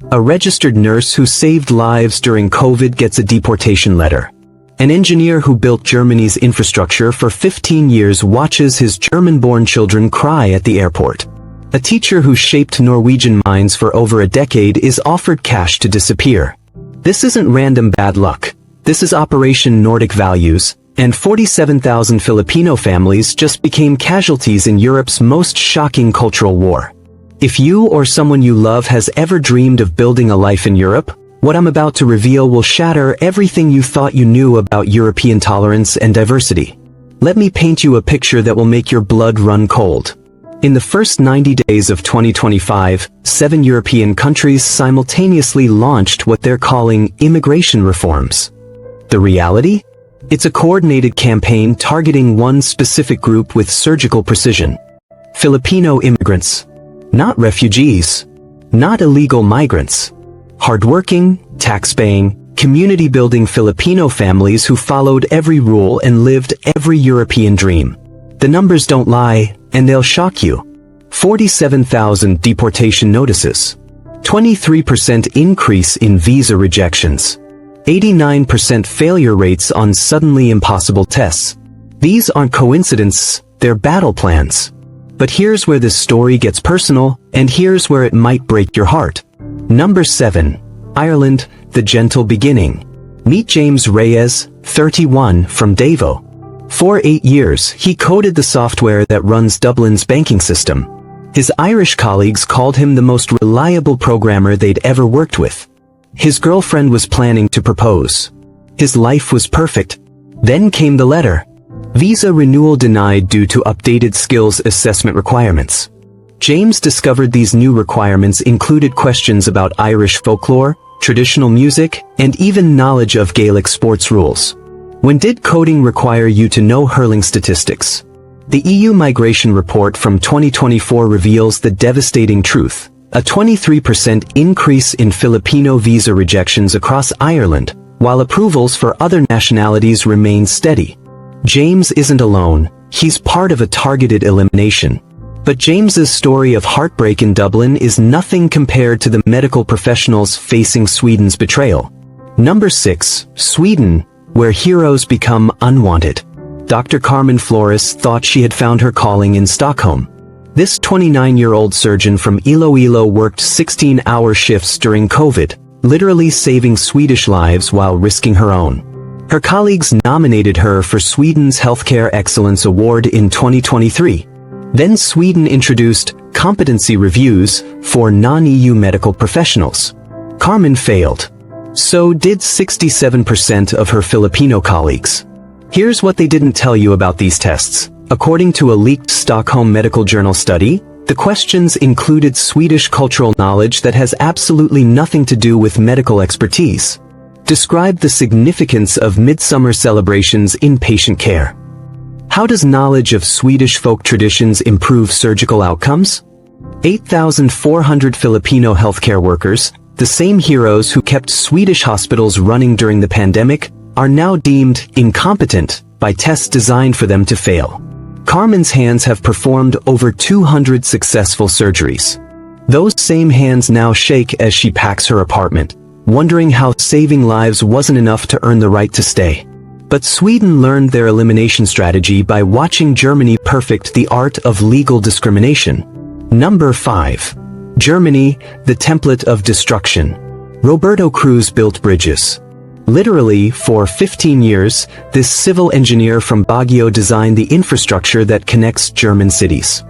A registered nurse who saved lives during COVID gets a deportation letter. An engineer who built Germany's infrastructure for 15 years watches his German-born children cry at the airport. A teacher who shaped Norwegian minds for over a decade is offered cash to disappear. This isn't random bad luck. This is Operation Nordic Values, and 47,000 Filipino families just became casualties in Europe's most shocking cultural war. If you or someone you love has ever dreamed of building a life in Europe, what I'm about to reveal will shatter everything you thought you knew about European tolerance and diversity. Let me paint you a picture that will make your blood run cold. In the first 90 days of 2025, 7 European countries simultaneously launched what they're calling immigration reforms. The reality? It's a coordinated campaign targeting one specific group with surgical precision. Filipino immigrants. Not refugees. Not illegal migrants. Hardworking, tax-paying, community-building Filipino families who followed every rule and lived every European dream. The numbers don't lie, and they'll shock you. 47,000 deportation notices. 23% increase in visa rejections. 89% failure rates on suddenly impossible tests. These aren't coincidences, they're battle plans. But here's where this story gets personal, and here's where it might break your heart. Number 7. Ireland, the gentle beginning. Meet James Reyes, 31, from Davo. For 8 years, he coded the software that runs Dublin's banking system. His Irish colleagues called him the most reliable programmer they'd ever worked with. His girlfriend was planning to propose. His life was perfect. Then came the letter. Visa renewal denied due to updated skills assessment requirements. James discovered these new requirements included questions about Irish folklore, traditional music, and even knowledge of Gaelic sports rules. When did coding require you to know hurling statistics? The EU migration report from 2024 reveals the devastating truth: a 23% increase in Filipino visa rejections across Ireland, while approvals for other nationalities remain steady. James isn't alone, he's part of a targeted elimination. But James's story of heartbreak in Dublin is nothing compared to the medical professionals facing Sweden's betrayal. Number 6. Sweden, where heroes become unwanted. Dr. Carmen Flores thought she had found her calling in Stockholm. This 29-year-old surgeon from Iloilo worked 16-hour shifts during COVID, literally saving Swedish lives while risking her own. Her colleagues nominated her for Sweden's Healthcare Excellence Award in 2023. Then Sweden introduced competency reviews for non-EU medical professionals. Carmen failed. So did 67% of her Filipino colleagues. Here's what they didn't tell you about these tests. According to a leaked Stockholm Medical Journal study, the questions included Swedish cultural knowledge that has absolutely nothing to do with medical expertise. Describe the significance of midsummer celebrations in patient care. How does knowledge of Swedish folk traditions improve surgical outcomes? 8,400 Filipino healthcare workers, the same heroes who kept Swedish hospitals running during the pandemic, are now deemed incompetent by tests designed for them to fail. Carmen's hands have performed over 200 successful surgeries. Those same hands now shake as she packs her apartment, wondering how saving lives wasn't enough to earn the right to stay. But Sweden learned their elimination strategy by watching Germany perfect the art of legal discrimination. Number 5. Germany, the template of destruction. Roberto Cruz built bridges. Literally, for 15 years, this civil engineer from Baguio designed the infrastructure that connects German cities.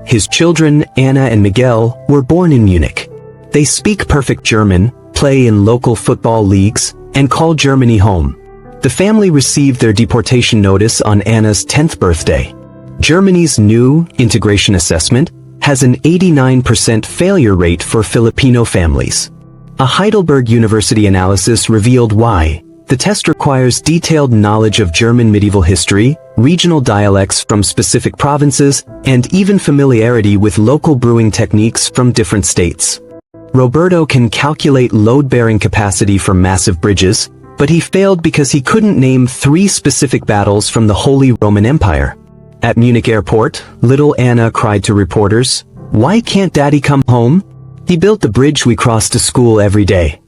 His children, Anna and Miguel, were born in Munich. They speak perfect German, play in local football leagues, and call Germany home. The family received their deportation notice on Anna's 10th birthday. Germany's new integration assessment has an 89% failure rate for Filipino families. A Heidelberg University analysis revealed why. The test requires detailed knowledge of German medieval history, regional dialects from specific provinces, and even familiarity with local brewing techniques from different states. Roberto can calculate load-bearing capacity for massive bridges, but he failed because he couldn't name 3 specific battles from the Holy Roman Empire. At Munich airport, little Anna cried to reporters, "Why can't Daddy come home?" He built the bridge we cross to school every day.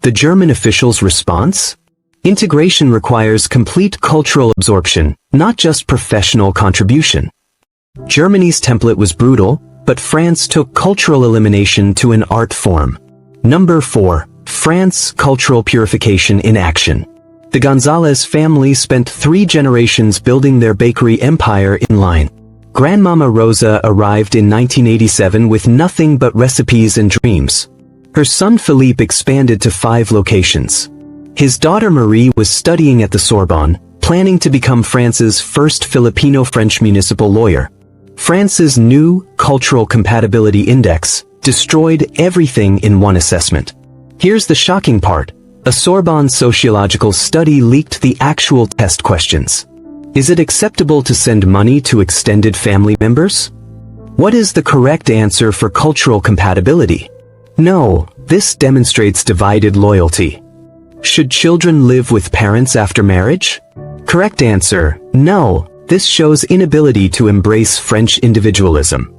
The German officials' response? Integration requires complete cultural absorption, not just professional contribution. Germany's template was brutal, but France took cultural elimination to an art form. Number 4. France cultural purification in action. The Gonzalez family spent 3 generations building their bakery empire in line. Grandmama Rosa arrived in 1987 with nothing but recipes and dreams. Her son Philippe expanded to 5 locations. His daughter Marie was studying at the Sorbonne, planning to become France's first Filipino-French municipal lawyer. France's new Cultural Compatibility Index destroyed everything in one assessment. Here's the shocking part. A Sorbonne sociological study leaked the actual test questions. Is it acceptable to send money to extended family members? What is the correct answer for cultural compatibility? No, this demonstrates divided loyalty. Should children live with parents after marriage? Correct answer, no, this shows inability to embrace French individualism.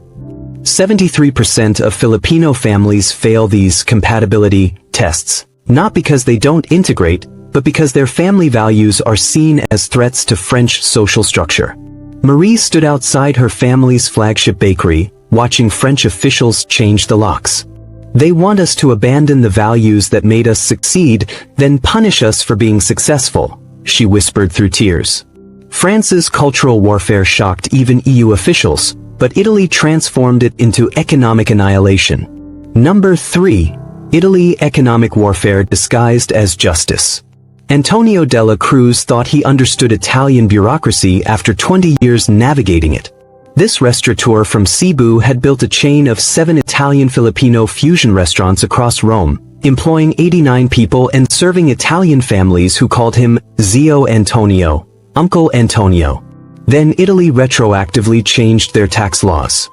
73% of Filipino families fail these compatibility tests, not because they don't integrate, but because their family values are seen as threats to French social structure. Marie stood outside her family's flagship bakery, watching French officials change the locks. They want us to abandon the values that made us succeed, then punish us for being successful, she whispered through tears. France's cultural warfare shocked even EU officials, but Italy transformed it into economic annihilation. Number 3. Italy economic warfare disguised as justice. Antonio Della Cruz thought he understood Italian bureaucracy after 20 years navigating it. This restaurateur from Cebu had built a chain of 7 Italian-Filipino fusion restaurants across Rome, employing 89 people and serving Italian families who called him Zio Antonio, Uncle Antonio. Then Italy retroactively changed their tax laws.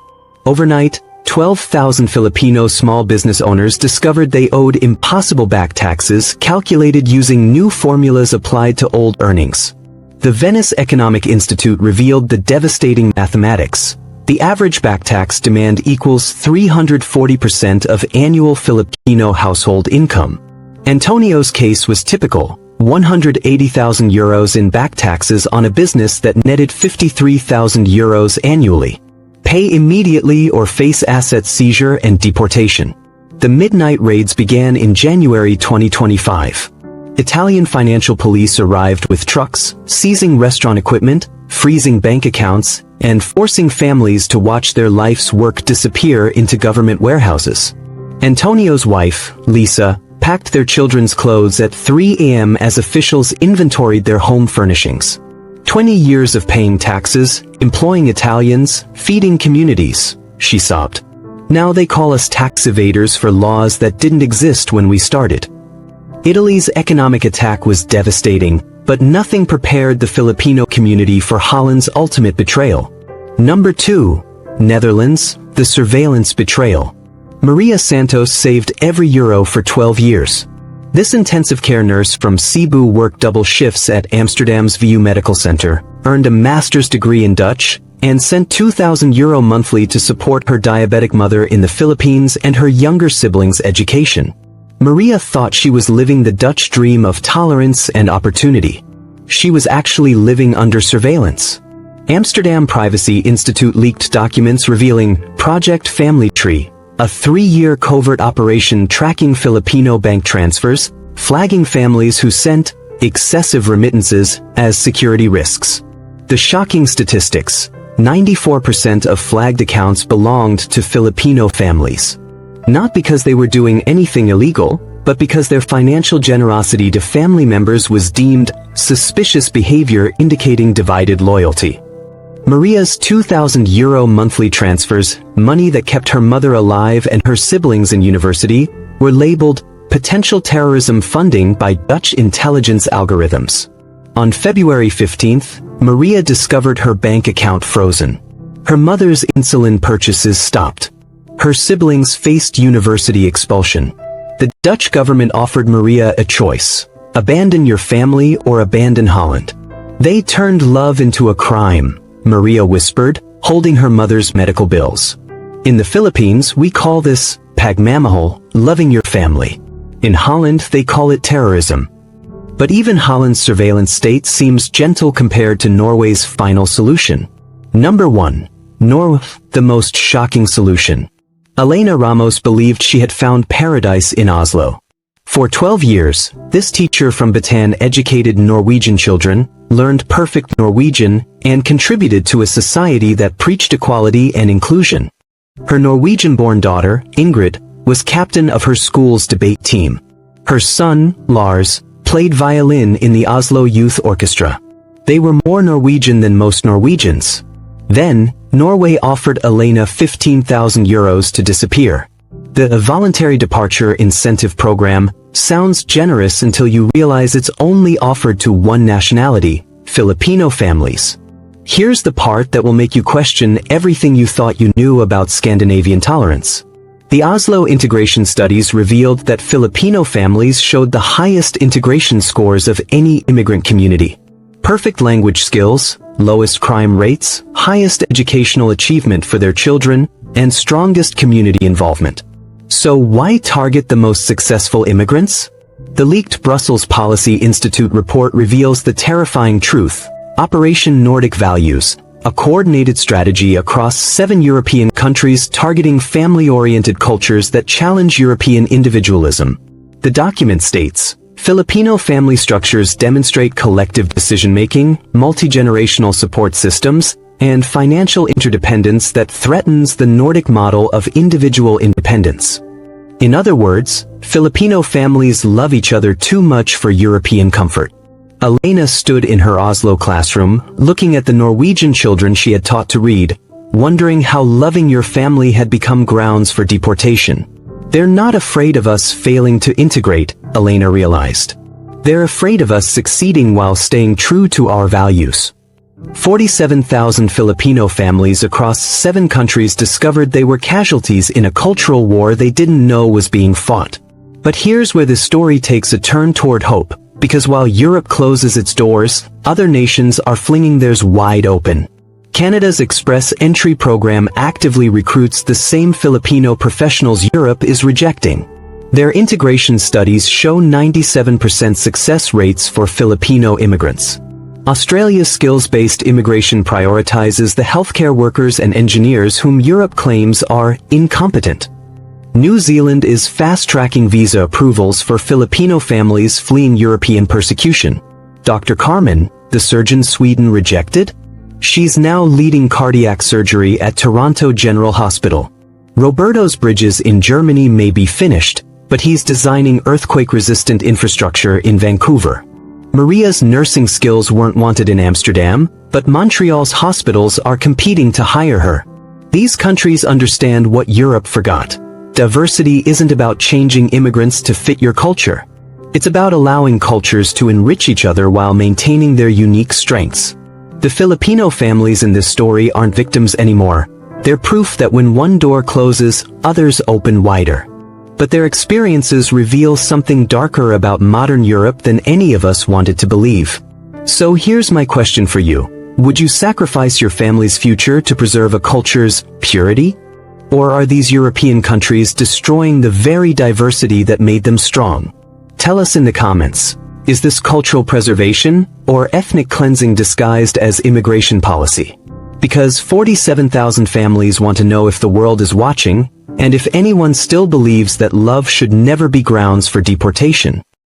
Overnight, 12,000 Filipino small business owners discovered they owed impossible back taxes calculated using new formulas applied to old earnings. The Venice Economic Institute revealed the devastating mathematics. The average back tax demand equals 340% of annual Filipino household income. Antonio's case was typical. 180,000 euros in back taxes on a business that netted 53,000 euros annually. Pay immediately or face asset seizure and deportation. The midnight raids began in January 2025. Italian financial police arrived with trucks, seizing restaurant equipment, freezing bank accounts, and forcing families to watch their life's work disappear into government warehouses. Antonio's wife, Lisa, packed their children's clothes at 3 a.m. as officials inventoried their home furnishings. 20 years of paying taxes, employing Italians, feeding communities, she sobbed. Now they call us tax evaders for laws that didn't exist when we started. Italy's economic attack was devastating, but nothing prepared the Filipino community for Holland's ultimate betrayal. Number 2. Netherlands, the surveillance betrayal. Maria Santos saved every euro for 12 years. This intensive care nurse from Cebu worked double shifts at Amsterdam's VU Medical Center, earned a master's degree in Dutch, and sent €2,000 monthly to support her diabetic mother in the Philippines and her younger siblings' education. Maria thought she was living the Dutch dream of tolerance and opportunity. She was actually living under surveillance. Amsterdam Privacy Institute leaked documents revealing Project Family Tree, a 3-year covert operation tracking Filipino bank transfers, flagging families who sent excessive remittances as security risks. The shocking statistics: 94% of flagged accounts belonged to Filipino families. Not because they were doing anything illegal, but because their financial generosity to family members was deemed suspicious behavior indicating divided loyalty. Maria's €2,000 monthly transfers, money that kept her mother alive and her siblings in university, were labeled potential terrorism funding by Dutch intelligence algorithms. On February 15th, Maria discovered her bank account frozen. Her mother's insulin purchases stopped. Her siblings faced university expulsion. The Dutch government offered Maria a choice: abandon your family or abandon Holland. They turned love into a crime, Maria whispered, holding her mother's medical bills. In the Philippines, we call this pagmamahal, loving your family. In Holland, they call it terrorism. But even Holland's surveillance state seems gentle compared to Norway's final solution. Number 1. Norway, the most shocking solution. Elena Ramos believed she had found paradise in Oslo. For 12 years, this teacher from Bataan educated Norwegian children, learned perfect Norwegian, and contributed to a society that preached equality and inclusion. Her Norwegian-born daughter, Ingrid, was captain of her school's debate team. Her son, Lars, played violin in the Oslo Youth Orchestra. They were more Norwegian than most Norwegians. Then, Norway offered Elena 15,000 euros to disappear. The voluntary departure incentive program sounds generous until you realize it's only offered to one nationality, Filipino families. Here's the part that will make you question everything you thought you knew about Scandinavian tolerance. The Oslo integration studies revealed that Filipino families showed the highest integration scores of any immigrant community. Perfect language skills, lowest crime rates, highest educational achievement for their children, and strongest community involvement. So why target the most successful immigrants? The leaked Brussels Policy Institute report reveals the terrifying truth. Operation Nordic Values, a coordinated strategy across 7 European countries targeting family-oriented cultures that challenge European individualism. The document states, Filipino family structures demonstrate collective decision-making, multi-generational support systems, and financial interdependence that threatens the Nordic model of individual independence. In other words, Filipino families love each other too much for European comfort. Elena stood in her Oslo classroom, looking at the Norwegian children she had taught to read, wondering how loving your family had become grounds for deportation. They're not afraid of us failing to integrate, Elena realized. They're afraid of us succeeding while staying true to our values. 47,000 Filipino families across 7 countries discovered they were casualties in a cultural war they didn't know was being fought. But here's where the story takes a turn toward hope, because while Europe closes its doors, other nations are flinging theirs wide open. Canada's Express Entry program actively recruits the same Filipino professionals Europe is rejecting. Their integration studies show 97% success rates for Filipino immigrants. Australia's skills-based immigration prioritizes the healthcare workers and engineers whom Europe claims are incompetent. New Zealand is fast-tracking visa approvals for Filipino families fleeing European persecution. Dr. Carmen, the surgeon Sweden rejected? She's now leading cardiac surgery at Toronto General Hospital. Roberto's bridges in Germany may be finished, but he's designing earthquake-resistant infrastructure in Vancouver. Maria's nursing skills weren't wanted in Amsterdam, but Montreal's hospitals are competing to hire her. These countries understand what Europe forgot. Diversity isn't about changing immigrants to fit your culture. It's about allowing cultures to enrich each other while maintaining their unique strengths. The Filipino families in this story aren't victims anymore. They're proof that when one door closes, others open wider. But their experiences reveal something darker about modern Europe than any of us wanted to believe. So here's my question for you. Would you sacrifice your family's future to preserve a culture's purity? Or are these European countries destroying the very diversity that made them strong? Tell us in the comments. Is this cultural preservation or ethnic cleansing disguised as immigration policy? Because 47,000 families want to know if the world is watching, and if anyone still believes that love should never be grounds for deportation.